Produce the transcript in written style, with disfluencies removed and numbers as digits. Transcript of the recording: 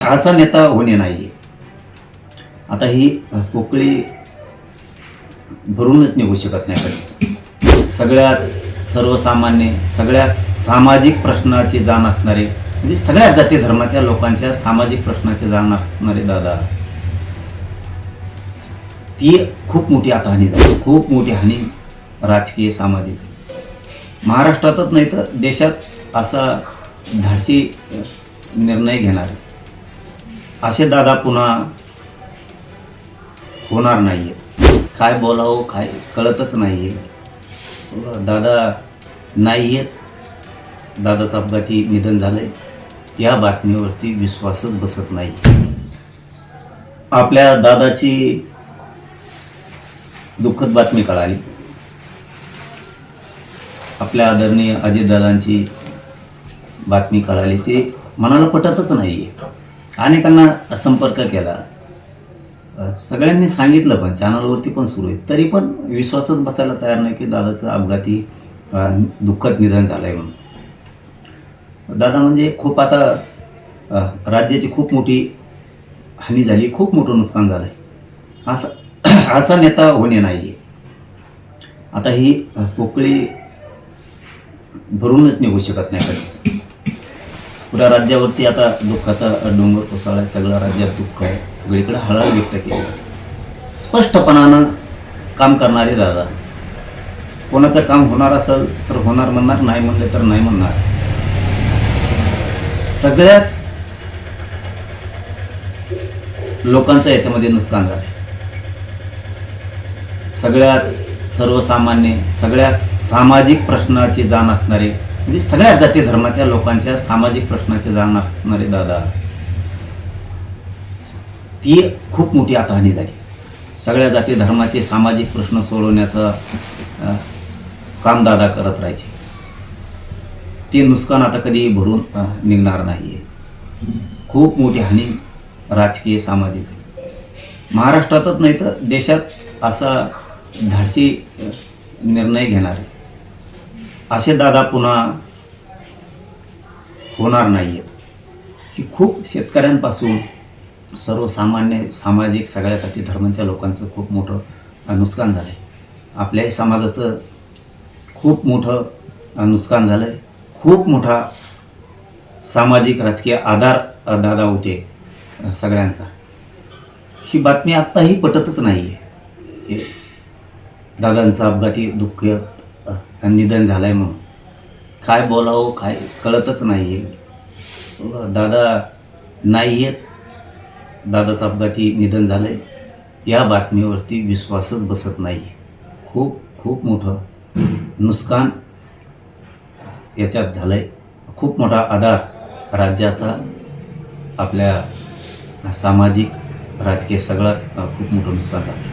असा नेता होणे नाही. आता ही पोकळी भरूनच निघू शकत नाही कधीच. सगळ्याच सर्वसामान्य, सगळ्याच सामाजिक प्रश्नाची जाण असणारे, म्हणजे सगळ्याच जाती धर्माच्या लोकांच्या सामाजिक प्रश्नाची जाण असणारे दादा, ती खूप मोठी आता हानी झाली. खूप मोठी हानी राजकीय सामाजिक झाली. महाराष्ट्रातच नाही तर देशात असा धाडसी निर्णय घेणारे असे दादा पुन्हा होणार नाही आहेत. काय बोलावं काय कळतच नाही आहे. दादा नाही आहेत. दादाचं अपघाती निधन झालं आहे या बातमीवरती विश्वासच बसत नाही. आपल्या दादाची दुःखद बातमी कळाली. आपल्या आदरणीय अजितदादांची बातमी कळाली. ते मनाला पटतच नाही आहे. अनेकांना संपर्क केला, सगळ्यांनी सांगितलं, पण चॅनलवरती पण सुरू आहे, तरी पण विश्वासच बसायला तयार नाही की दादाचं अपघाती दुःखद निधन झालं आहे म्हणून. दादा म्हणजे खूप आता राज्याची खूप मोठी हानी झाली, खूप मोठं नुकसान झालं आहे. असा नेता होणे नाही आहे. आता ही पोकळी भरूनच निघू शकत नाही कधीच. पुऱ्या राज्यावरती आता दुःखाचा डोंगर कोसळला आहे. सगळ्या राज्यात दुःख आहे. सगळीकडे हळहळ व्यक्त केली आहे. स्पष्टपणानं काम करणारे दादा, कोणाचं काम होणार असेल तर होणार म्हणणार, नाही म्हणले तर नाही म्हणणार. सगळ्याच लोकांचं याच्यामध्ये नुकसान झालं. सगळ्याच सर्वसामान्य, सगळ्याच सामाजिक प्रश्नाची जाण असणारे, म्हणजे सगळ्याच जाती धर्माच्या लोकांच्या सामाजिक प्रश्नाची जाण असणारे दादा, ती खूप मोठी आता हानी झाली. सगळ्या जाती धर्माचे सामाजिक प्रश्न सोडवण्याचं काम दादा करत राहायचे. ते नुकसान आता कधी भरून निघणार नाही आहे. खूप मोठी हानी राजकीय सामाजिक झाली. महाराष्ट्रातच नाही तर देशात असा धाडसी निर्णय घेणारे असे दादा पुन्हा होणार नाही आहेत. की खूप शेतकऱ्यांपासून सर्वसामान्य सामाजिक सगळ्या जाती धर्मांच्या लोकांचं खूप मोठं नुकसान झालं आहे. आपल्याही समाजाचं खूप मोठं नुकसान झालं आहे. खूप मोठा सामाजिक राजकीय आधार दादा होते सगळ्यांचा. ही बातमी आत्ताही पटतच नाही आहे. दादांचं अपघाती दुःख निधन झालं आहे म्हणून काय बोलावं काय कळतच नाही आहे. दादा नाही आहेत. दादाचं अपघाती निधन झालं आहे या बातमीवरती विश्वासच बसत नाही आहे. खूप खूप मोठं नुकसान याच्यात झालं आहे. खूप मोठा आधार राज्याचा, आपल्या सामाजिक राजकीय सगळाच खूप मोठं नुकसान झालं.